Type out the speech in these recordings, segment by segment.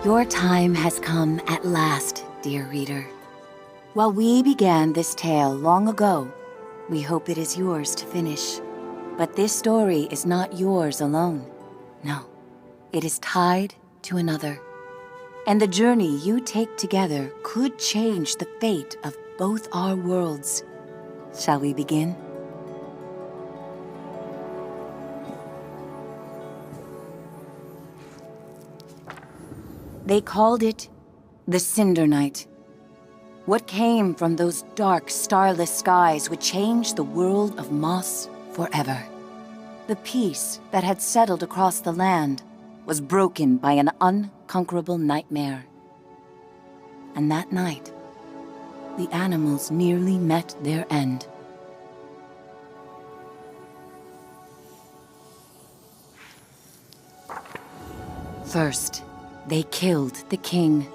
Your time has come at last, dear reader. While we began this tale long ago, we hope it is yours to finish. But this story is not yours alone. No, it is tied to another. And the journey you take together could change the fate of both our worlds. Shall we begin? They called it the Cinder Night. What came from those dark, starless skies would change the world of Moss forever. The peace that had settled across the land was broken by an unconquerable nightmare. And that night, the animals nearly met their end. First, they killed the king.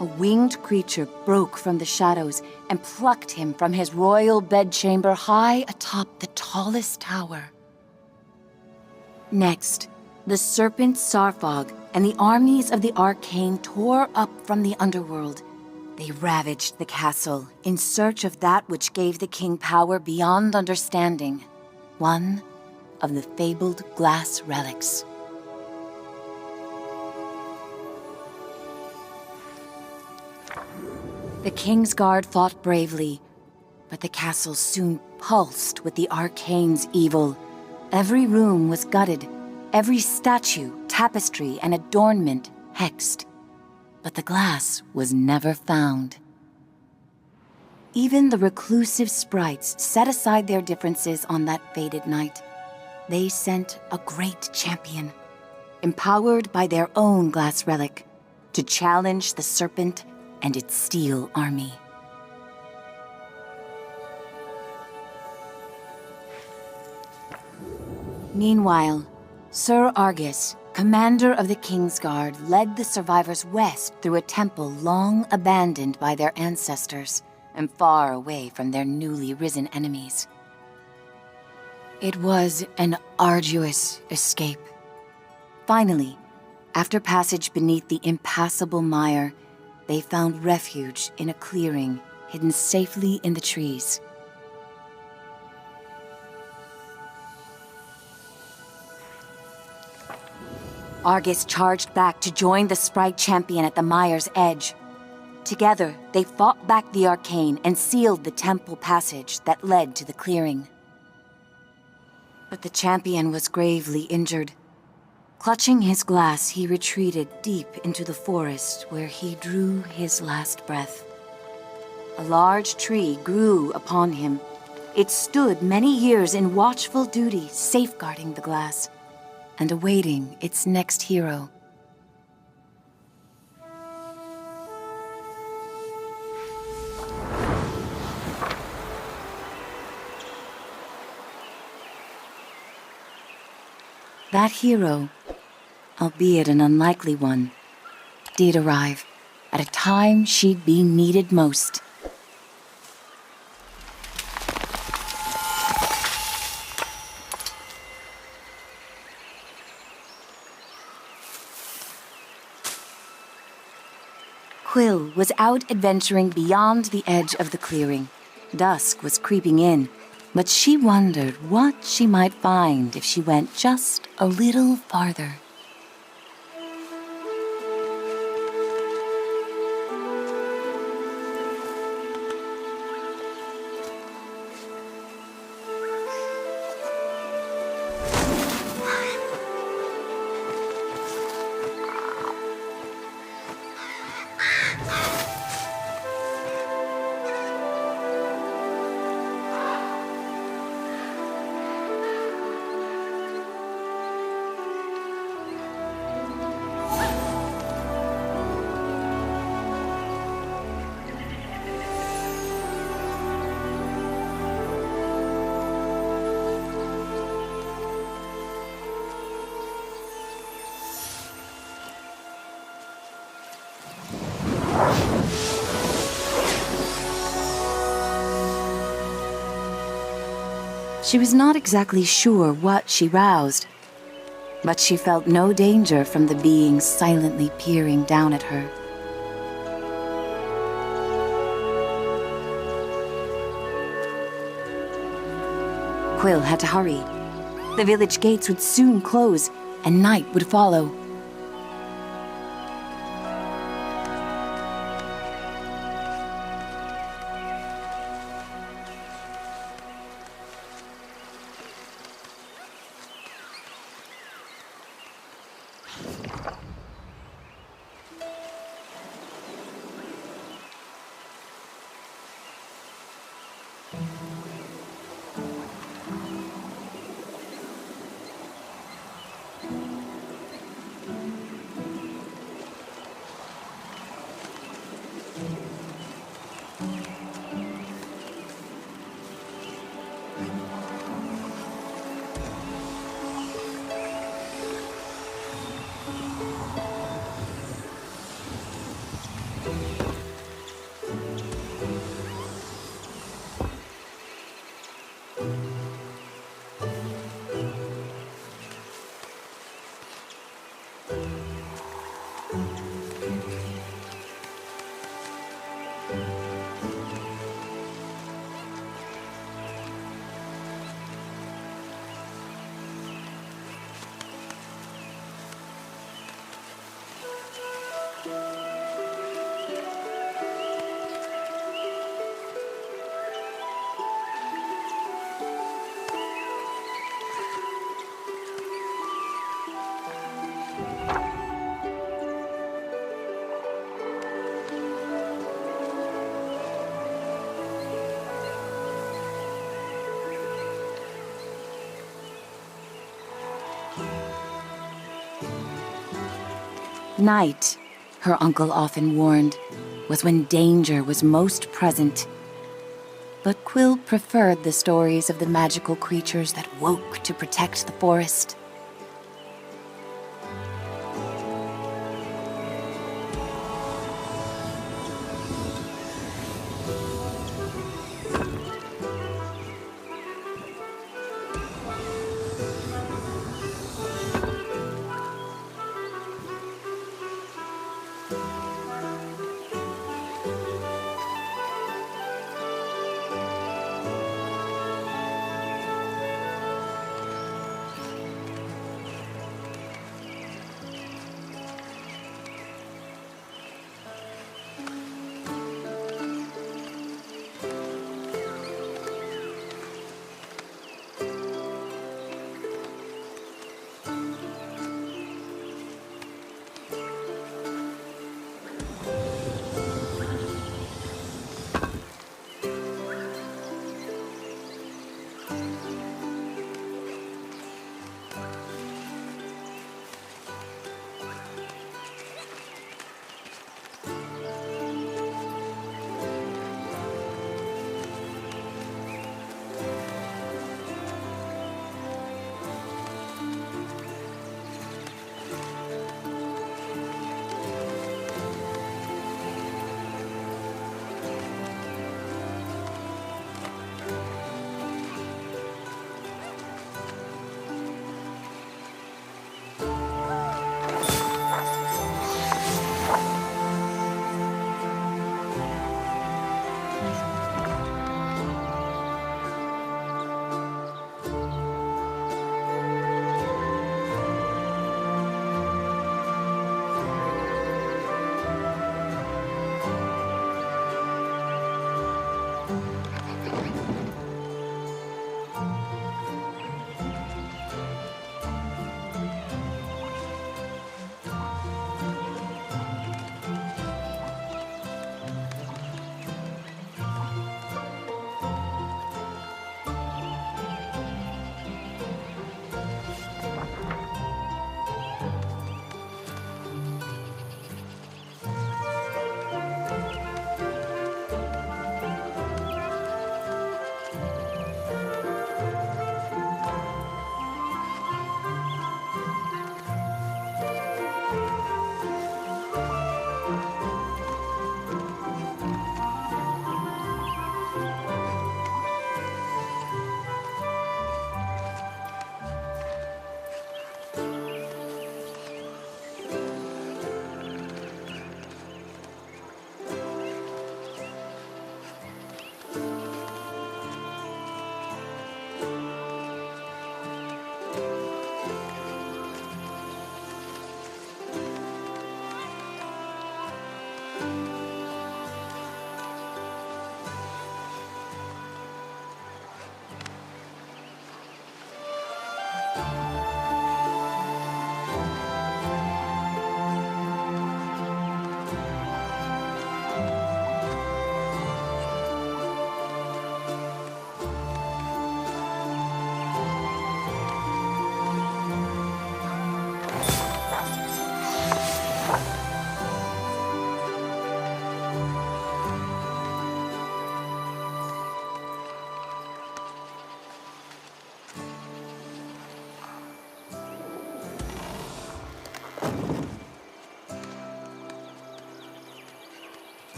A winged creature broke from the shadows and plucked him from his royal bedchamber high atop the tallest tower. Next, the serpent Sarfog and the armies of the arcane tore up from the underworld. They ravaged the castle in search of that which gave the king power beyond understanding, one of the fabled glass relics. The King's Guard fought bravely, but the castle soon pulsed with the arcane's evil. Every room was gutted, every statue, tapestry, and adornment hexed. But the glass was never found. Even the reclusive sprites set aside their differences on that fated night. They sent a great champion, empowered by their own glass relic, to challenge the serpent and its steel army. Meanwhile, Sir Argus, commander of the King's Guard, led the survivors west through a temple long abandoned by their ancestors and far away from their newly risen enemies. It was an arduous escape. Finally, after passage beneath the impassable mire, they found refuge in a clearing hidden safely in the trees. Argus charged back to join the sprite champion at the mire's edge. Together, they fought back the arcane and sealed the temple passage that led to the clearing. But the champion was gravely injured. Clutching his glass, he retreated deep into the forest where he drew his last breath. A large tree grew upon him. It stood many years in watchful duty, safeguarding the glass and awaiting its next hero. That hero, albeit an unlikely one, did arrive at a time she'd be needed most. Quill was out adventuring beyond the edge of the clearing. Dusk was creeping in, but she wondered what she might find if she went just a little farther. She was not exactly sure what she roused, But she felt no danger from the beings silently peering down at her. Quill had to hurry. The village gates would soon close, and night would follow. Night, her uncle often warned, was when danger was most present. But Quill preferred the stories of the magical creatures that woke to protect the forest.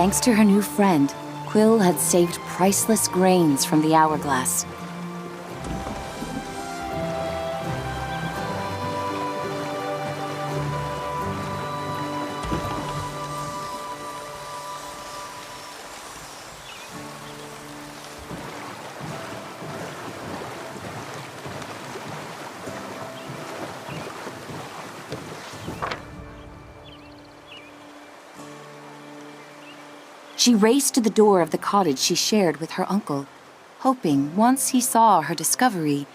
Thanks to her new friend, Quill had saved priceless grains from the hourglass. She raced to the door of the cottage she shared with her uncle, hoping once he saw her discovery,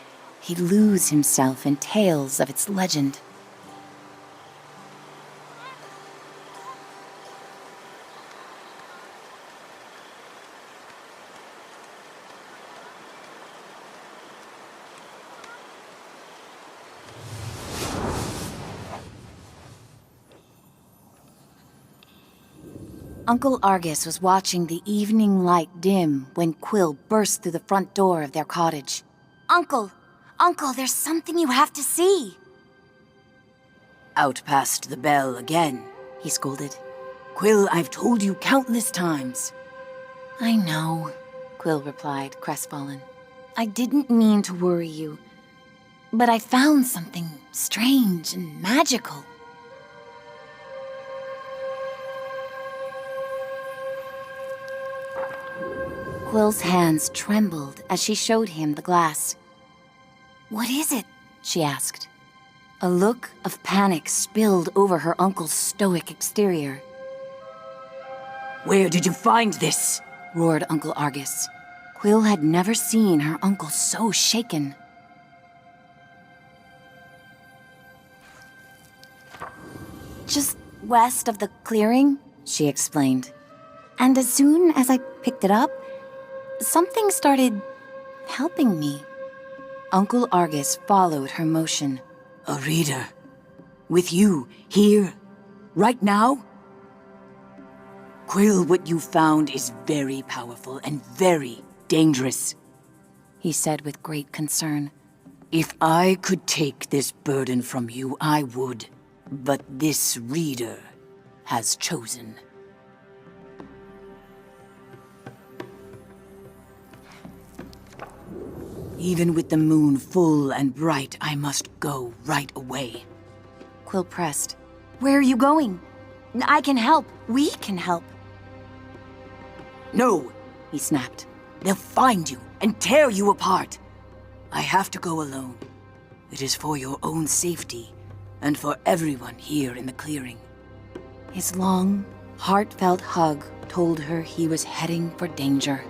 he'd lose himself in tales of its legend. Uncle Argus was watching the evening light dim when Quill burst through the front door of their cottage. Uncle! Uncle, there's something you have to see! Out past the bell again, He scolded. Quill, I've told you countless times. I know, Quill replied, crestfallen. I didn't mean to worry you, but I found something strange and magical. Quill's hands trembled as she showed him the glass. What is it? She asked. A look of panic spilled over her uncle's stoic exterior. Where did you find this? Roared Uncle Argus. Quill had never seen her uncle so shaken. Just west of the clearing, she explained. And as soon as I picked it up, something started helping me. Uncle Argus followed her motion. A reader? With you, here, right now? Quill, what you found is very powerful and very dangerous, He said with great concern. If I could take this burden from you, I would. But this reader has chosen. Even with the moon full and bright, I must go right away. Quill pressed. Where are you going? I can help. We can help. No, he snapped. They'll find you and tear you apart. I have to go alone. It is for your own safety and for everyone here in the clearing. His long, heartfelt hug told her he was heading for danger.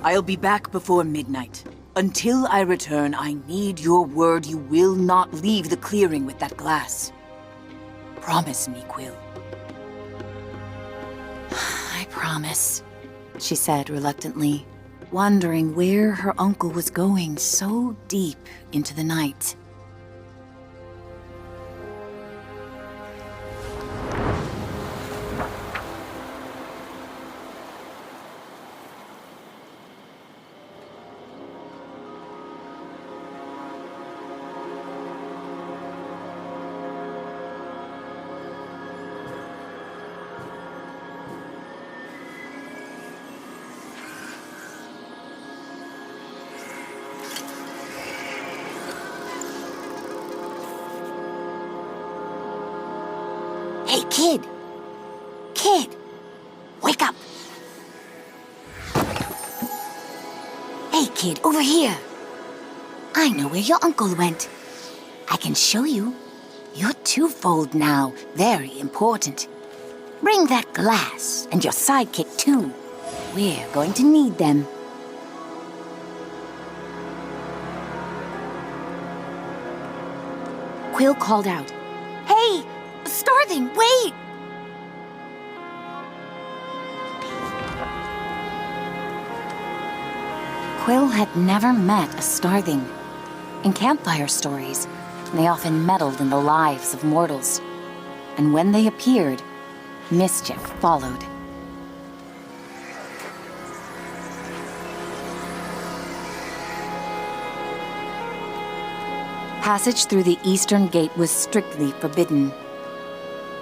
I'll be back before midnight. Until I return, I need your word you will not leave the clearing with that glass. Promise me, Quill. I promise, she said reluctantly, wondering where her uncle was going so deep into the night. Hey, kid! Kid! Wake up! Hey, kid, over here! I know where your uncle went. I can show you. You're twofold now, very important. Bring that glass, and your sidekick too. We're going to need them. Quill called out, "Hey! Starthing, wait!" Quill had never met a Starthing. In campfire stories, they often meddled in the lives of mortals. And when they appeared, mischief followed. Passage through the eastern gate was strictly forbidden.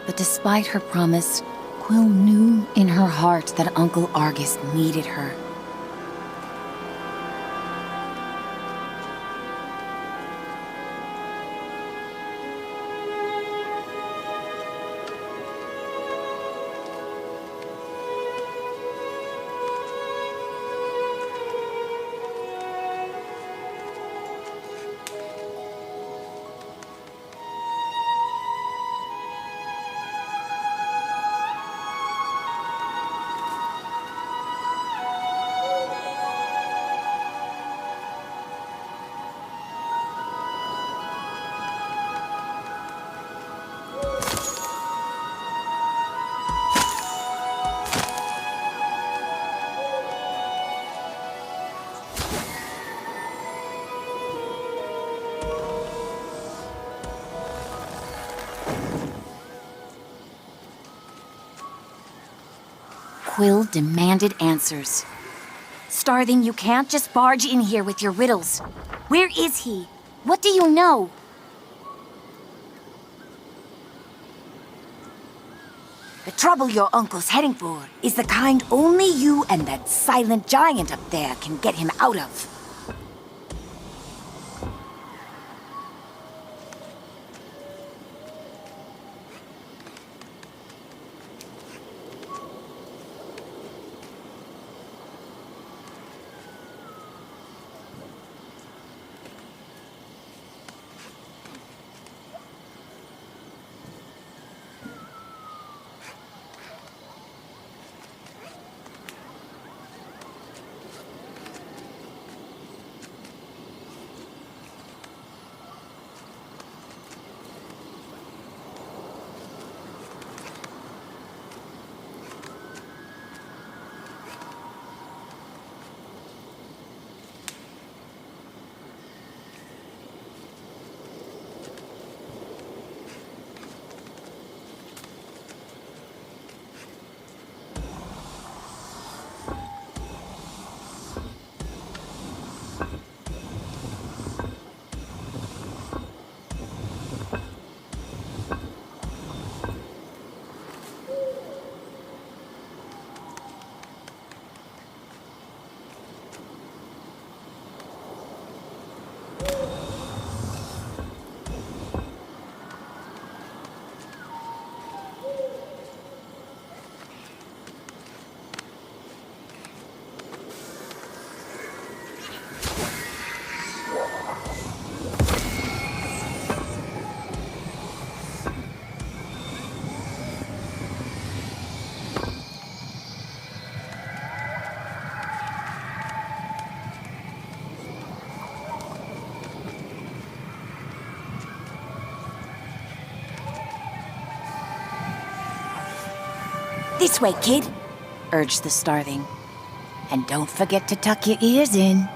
But despite her promise, Quill knew in her heart that Uncle Argus needed her. Quill demanded answers. Starthing, you can't just barge in here with your riddles. Where is he? What do you know? The trouble your uncle's heading for is the kind only you and that silent giant up there can get him out of. This way, kid, urged the starving. And don't forget to tuck your ears in.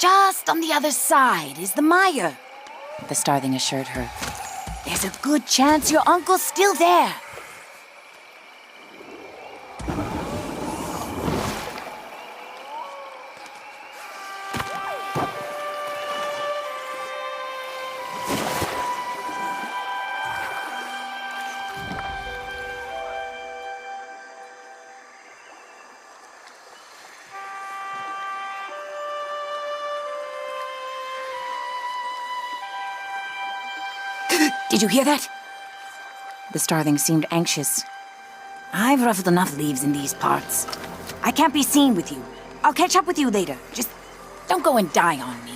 Just on the other side is the mire, the starling assured her. There's a good chance your uncle's still there. Did you hear that? The starling seemed anxious. I've ruffled enough leaves in these parts. I can't be seen with you. I'll catch up with you later. Just don't go and die on me.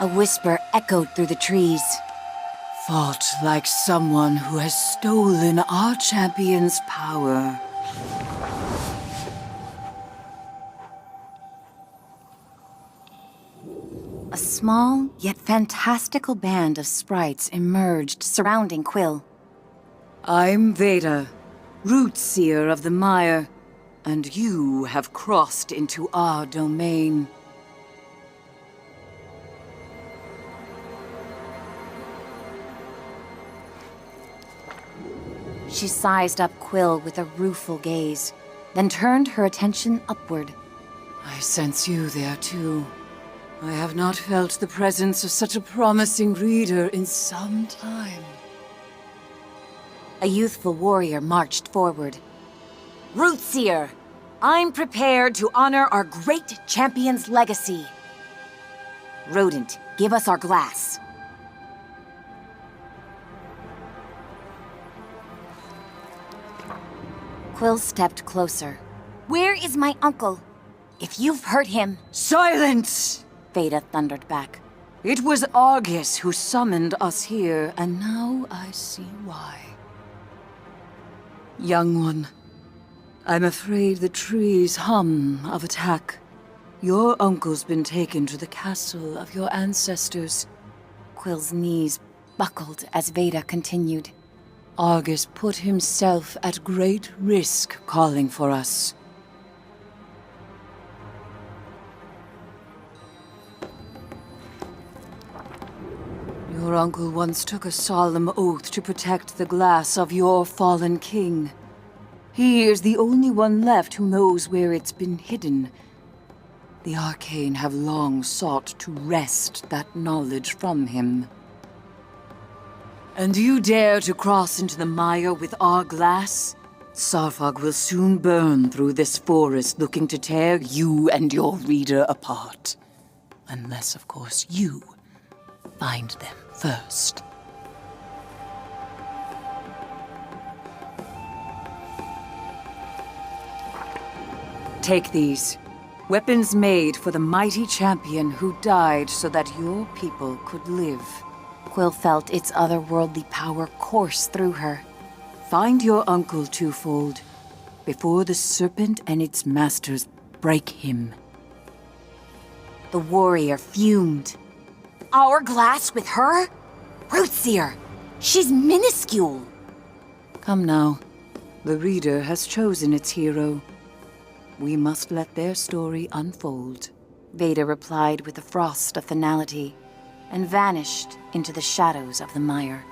A whisper echoed through the trees. Fought like someone who has stolen our champion's power. A small, yet fantastical band of sprites emerged, surrounding Quill. I'm Veda, root seer of the mire, and you have crossed into our domain. She sized up Quill with a rueful gaze, then turned her attention upward. I sense you there too. I have not felt the presence of such a promising reader in some time. A youthful warrior marched forward. Rootseer, I'm prepared to honor our great champion's legacy. Rodent, give us our glass. Quill stepped closer. Where is my uncle? If you've hurt him... Silence! Veda thundered back. It was Argus who summoned us here, and now I see why. Young one, I'm afraid the trees hum of attack. Your uncle's been taken to the castle of your ancestors. Quill's knees buckled as Veda continued. Argus put himself at great risk calling for us. Your uncle once took a solemn oath to protect the glass of your fallen king. He is the only one left who knows where it's been hidden. The arcane have long sought to wrest that knowledge from him. And you dare to cross into the mire with our glass? Sarfog will soon burn through this forest looking to tear you and your reader apart. Unless, of course, you find them first. Take these. Weapons made for the mighty champion who died so that your people could live. Quill felt its otherworldly power course through her. Find your uncle twofold, before the serpent and its masters break him. The warrior fumed. Our glass with her? Rootseer! She's minuscule! Come now. The reader has chosen its hero. We must let their story unfold. Veda replied with the frost of finality, and vanished into the shadows of the mire.